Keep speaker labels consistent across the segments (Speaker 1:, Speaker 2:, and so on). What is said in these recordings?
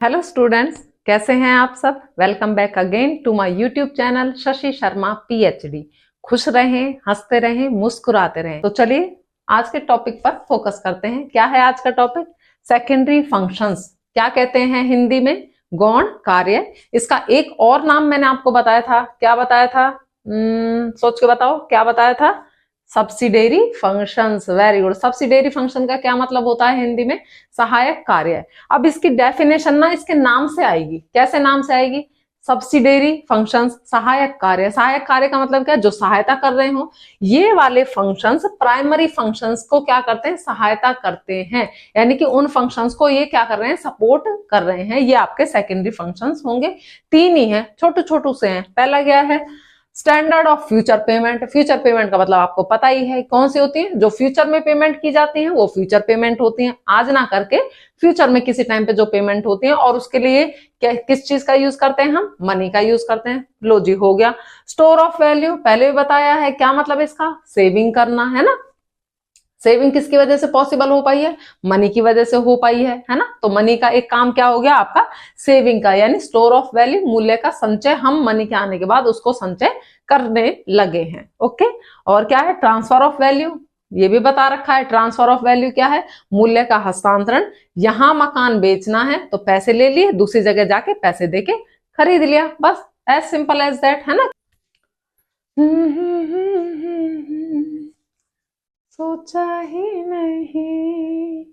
Speaker 1: Hello students, कैसे हैं आप सब। Welcome back again to my YouTube channel Shashi Sharma PhD. खुश रहें, हंसते रहें, मुस्कुराते रहें। तो चलिए आज के टॉपिक पर फोकस करते हैं। क्या है आज का टॉपिक? Secondary functions. क्या कहते हैं हिंदी में? गौण कार्य। इसका एक और नाम मैंने आपको बताया था। क्या बताया था? सोच के बताओ, क्या बताया था? Subsidiary functions. Very good. Subsidiary function का क्या मतलब होता है हिंदी में? सहायक कार्य। अब इसकी डेफिनेशन ना इसके नाम से आएगी। कैसे नाम से आएगी? सब्सिडेरी फंक्शंस, सहायक कार्य। सहायक कार्य का मतलब क्या? जो सहायता कर रहे हो। ये वाले फंक्शंस प्राइमरी फंक्शंस को क्या करते हैं? सहायता करते हैं। यानी कि उन फंक्शंस को ये क्या कर रहे हैं? सपोर्ट कर रहे हैं। ये आपके सेकेंडरी फंक्शंस होंगे। तीन ही हैं, छोटू छोटू से हैं। पहला क्या है? Standard of future payment. Future payment का मतलब आपको पता ही है कौन सी होती है। जो फ्यूचर में पेमेंट की जाती है वो फ्यूचर पेमेंट होती है। आज ना करके फ्यूचर में किसी टाइम पे जो पेमेंट होती है, और उसके लिए किस चीज का यूज करते हैं हम? मनी का यूज करते हैं। लो जी, हो गया। स्टोर ऑफ वैल्यू पहले भी बताया है। क्या मतलब इसका? सेविंग करना, है ना। सेविंग किसकी वजह से पॉसिबल हो पाई है? मनी की वजह से हो पाई है ना। तो मनी का एक काम क्या हो गया आपका? सेविंग का, यानी स्टोर ऑफ वैल्यू, मूल्य का संचय। हम मनी के आने के बाद उसको संचय करने लगे हैं। ओके। और क्या है? Transfer of value. ये भी बता रखा है। ट्रांसफर ऑफ वैल्यू क्या है? मूल्य का हस्तांतरण। यहां मकान बेचना है तो पैसे ले लिए, दूसरी जगह जाके पैसे देके खरीद लिया। बस एज सिंपल एज दैट, है ना। सोचा ही नहीं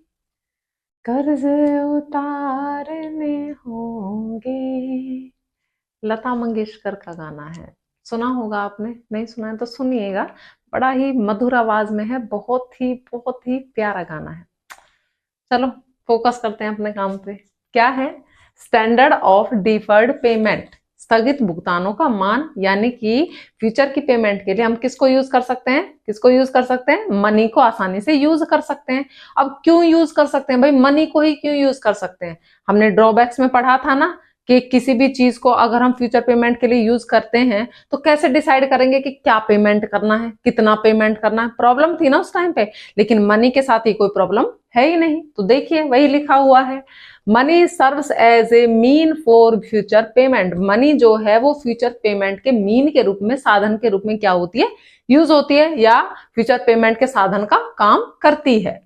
Speaker 1: कर्ज उतारने होंगे। लता मंगेशकर का गाना है। सुना होगा आपने, नहीं सुना है तो सुनिएगा। बड़ा ही मधुर आवाज में है। बहुत ही प्यारा गाना है। चलो फोकस करते हैं अपने काम पे। क्या है? Standard of deferred payment. स्थगित भुगतानों का मान। यानी कि फ्यूचर की पेमेंट के लिए हम किसको यूज कर सकते हैं? किसको यूज कर सकते हैं? मनी को आसानी से यूज कर सकते हैं। अब क्यों यूज कर सकते हैं भाई? मनी को ही क्यों यूज कर सकते हैं? हमने ड्रॉबैक्स में पढ़ा था ना कि किसी भी चीज को अगर हम फ्यूचर पेमेंट के लिए यूज करते हैं तो कैसे डिसाइड करेंगे कि क्या पेमेंट करना है, कितना पेमेंट करना है। प्रॉब्लम थी ना उस टाइम पे। लेकिन मनी के साथ ही कोई प्रॉब्लम है ही नहीं। तो देखिए वही लिखा हुआ है। Money serves as a mean for future payment. Money जो है वो फ्यूचर पेमेंट के मीन के रूप में, साधन के रूप में क्या होती है? यूज होती है, या फ्यूचर पेमेंट के साधन का काम करती है।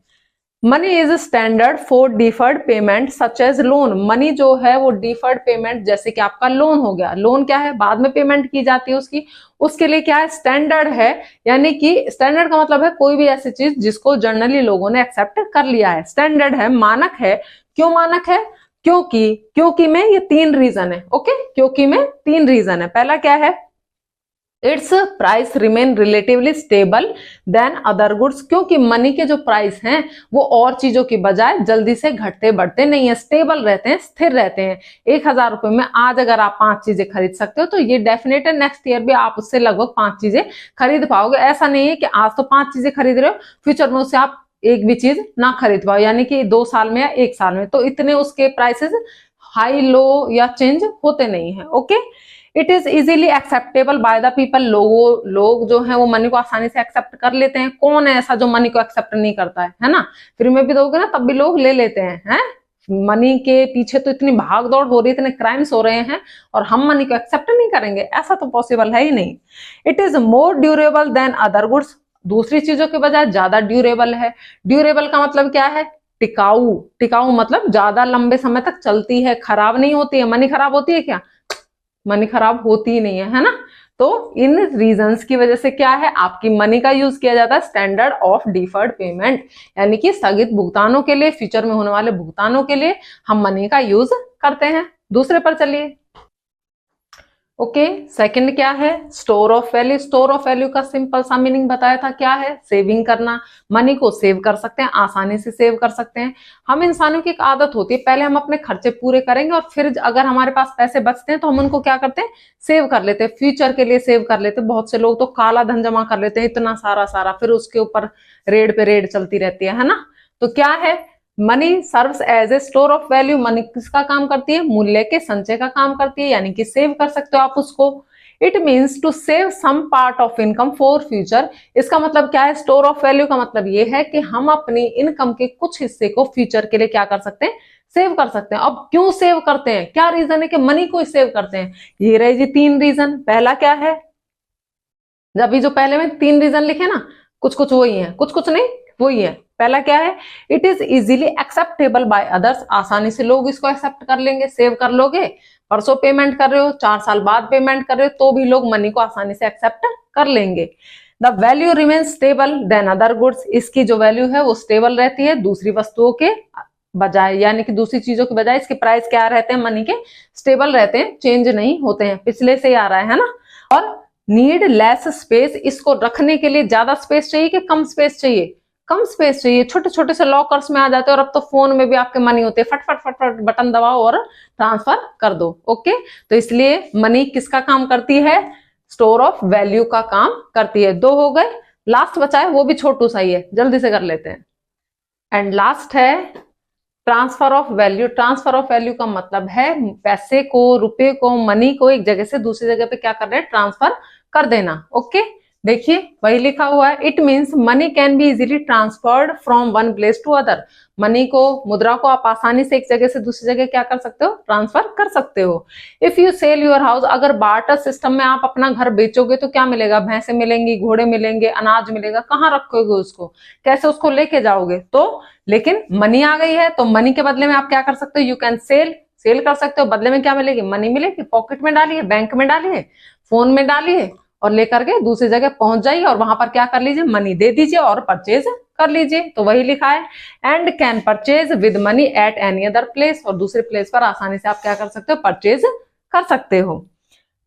Speaker 1: Money is standard for deferred payment such as loan. Money जो है वो डिफर्ड पेमेंट, जैसे कि आपका लोन हो गया। लोन क्या है? बाद में पेमेंट की जाती है उसकी। उसके लिए क्या है? स्टैंडर्ड है। यानी कि स्टैंडर्ड का मतलब है कोई भी ऐसी चीज जिसको जनरली लोगों ने एक्सेप्ट कर लिया है। स्टैंडर्ड है, मानक है। क्यों मानक है? क्योंकि में ये तीन रीजन है। ओके, क्योंकि में तीन रीजन है। पहला क्या है? It's price remain relatively stable then other goods. क्योंकि मनी के जो प्राइस हैं वो और चीजों की बजाय जल्दी से घटते बढ़ते नहीं है, स्टेबल रहते हैं, स्थिर रहते हैं। 1,000 रुपए में आज अगर आप 5 चीजें खरीद सकते हो तो ये डेफिनेट है नेक्स्ट ईयर भी आप उससे लगभग 5 चीजें खरीद पाओगे। ऐसा नहीं है कि आज तो 5 चीजें खरीद रहे हो, फ्यूचर में उससे आप एक भी चीज ना खरीद पाओ, यानी कि 2 साल में या 1 साल में। तो इतने उसके प्राइसेस हाई लो या चेंज होते नहीं है। Okay. It is easily acceptable by the people. लोग जो है वो मनी को आसानी से एक्सेप्ट कर लेते हैं। कौन है ऐसा जो मनी को एक्सेप्ट नहीं करता है ना। फ्री में भी दोगे ना तब भी लोग ले लेते हैं। मनी के पीछे तो इतनी भाग दौड़ हो रही है, इतने क्राइम्स हो रहे हैं, और हम मनी को एक्सेप्ट नहीं करेंगे? ऐसा तो पॉसिबल है ही नहीं। It is more durable than other goods. दूसरी चीजों के बजाय ज्यादा ड्यूरेबल है। ड्यूरेबल का मतलब क्या है? टिकाऊ। टिकाऊ मतलब ज्यादा लंबे समय तक चलती है, खराब नहीं होती है। मनी खराब होती है क्या? मनी खराब होती ही नहीं है ना। तो इन रीजंस की वजह से क्या है? आपकी मनी का यूज किया जाता है स्टैंडर्ड ऑफ डिफर्ड पेमेंट, यानी कि स्थगित भुगतानों के लिए, फ्यूचर में होने वाले भुगतानों के लिए हम मनी का यूज करते हैं। दूसरे पर चलिए। ओके, सेकंड क्या है? Store of value. Store of value का सिंपल सा मीनिंग बताया था। क्या है? सेविंग करना। मनी को सेव कर सकते हैं, आसानी से सेव कर सकते हैं। हम इंसानों की एक आदत होती है, पहले हम अपने खर्चे पूरे करेंगे और फिर अगर हमारे पास पैसे बचते हैं तो हम उनको क्या करते हैं? सेव कर लेते हैं, फ्यूचर के लिए सेव कर लेते हैं। बहुत से लोग तो काला धन जमा कर लेते हैं, इतना सारा सारा, फिर उसके ऊपर रेड पे रेड चलती रहती है ना। तो क्या है? Money serves as a store of value. Money किसका काम करती है? मूल्य के संचय का काम करती है, यानी कि सेव कर सकते हो आप उसको। It means to save some part of income for future. इसका मतलब क्या है? स्टोर ऑफ वैल्यू का मतलब ये है कि हम अपनी इनकम के कुछ हिस्से को फ्यूचर के लिए क्या कर सकते हैं? सेव कर सकते हैं। अब क्यों सेव करते हैं, क्या रीजन है कि मनी को सेव करते हैं? ये रहे जी 3 रीजन। पहला क्या है, जब जो पहले में 3 रीजन लिखे ना, कुछ कुछ वही है, कुछ कुछ नहीं वही है। पहला क्या है, it is easily acceptable by others, आसानी से लोग इसको एक्सेप्ट कर लेंगे। सेव कर लोगे, परसों पेमेंट कर रहे हो, 4 साल बाद पेमेंट कर रहे हो, तो भी लोग मनी को आसानी से एक्सेप्ट कर लेंगे। The value remain stable then other goods, इसकी जो वैल्यू है वो स्टेबल रहती है दूसरी वस्तुओं के बजाय, यानी कि दूसरी चीजों के बजाय इसके प्राइस क्या रहते हैं, मनी के स्टेबल रहते हैं, चेंज नहीं होते हैं, पिछले से ही आ रहा है ना। और नीड लेस स्पेस, इसको रखने के लिए ज्यादा स्पेस चाहिए कि कम स्पेस चाहिए? कम स्पेस चाहिए। छोटे छोटे से लॉकर्स में आ जाते हैं, और अब तो फोन में भी आपके मनी होते हैं, फट फट फट फट बटन दबाओ और ट्रांसफर कर दो। ओके, तो इसलिए मनी किसका काम करती है, स्टोर ऑफ वैल्यू का काम करती है। 2 हो गए, लास्ट बचा है वो भी छोटू सा ही है, जल्दी से कर लेते हैं। एंड लास्ट है transfer of value. Transfer of value का मतलब है पैसे को, रुपए को, मनी को एक जगह से दूसरी जगह पे क्या कर रहे हैं, ट्रांसफर कर देना। ओके, देखिए वही लिखा हुआ है, it means money can be easily transferred from one place to other. Money को, मुद्रा को आप आसानी से एक जगह से दूसरी जगह क्या कर सकते हो, ट्रांसफर कर सकते हो। If you sell your house, अगर बार्टर सिस्टम में आप अपना घर बेचोगे तो क्या मिलेगा, भैंसे मिलेंगी, घोड़े मिलेंगे, अनाज मिलेगा, कहाँ रखोगे उसको, कैसे उसको लेके जाओगे? तो लेकिन मनी आ गई है, तो मनी के बदले में आप क्या कर सकते हो, यू कैन सेल कर सकते हो। बदले में क्या मिलेगी, मनी मिलेगी। पॉकेट में डालिए, बैंक में डालिए, फोन में डालिए और लेकर के दूसरी जगह पहुंच जाइए और वहां पर क्या कर लीजिए, मनी दे दीजिए और परचेज कर लीजिए। तो वही लिखा है, and can purchase with money at any other place, और दूसरे प्लेस पर आसानी से आप क्या कर सकते हो, परचेज कर सकते हो।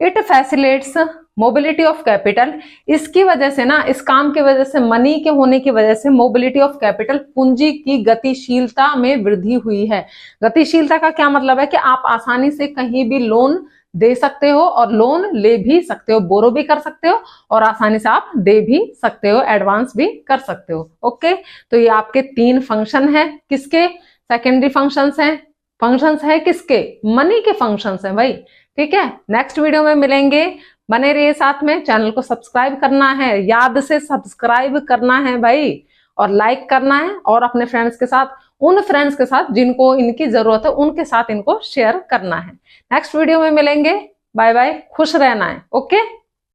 Speaker 1: It facilitates mobility of capital, इसकी वजह से ना, इस काम की वजह से, मनी के होने की वजह से मोबिलिटी ऑफ कैपिटल, पूंजी की गतिशीलता में वृद्धि हुई है। गतिशीलता का क्या मतलब है कि आप आसानी से कहीं भी लोन दे सकते हो और लोन ले भी सकते हो, बोरो भी कर सकते हो और आसानी से आप दे भी सकते हो, एडवांस भी कर सकते हो। ओके, तो ये आपके 3 फंक्शन है, किसके, सेकेंडरी फंक्शंस हैं। फंक्शंस है किसके, मनी के फंक्शंस हैं भाई। ठीक है, नेक्स्ट वीडियो में मिलेंगे, बने रहिए साथ में। चैनल को सब्सक्राइब करना है, याद से सब्सक्राइब करना है भाई, और लाइक करना है, और अपने फ्रेंड्स के साथ, उन फ्रेंड्स के साथ जिनको इनकी जरूरत है, उनके साथ इनको शेयर करना है। नेक्स्ट वीडियो में मिलेंगे, बाय बाय, खुश रहना है। ओके।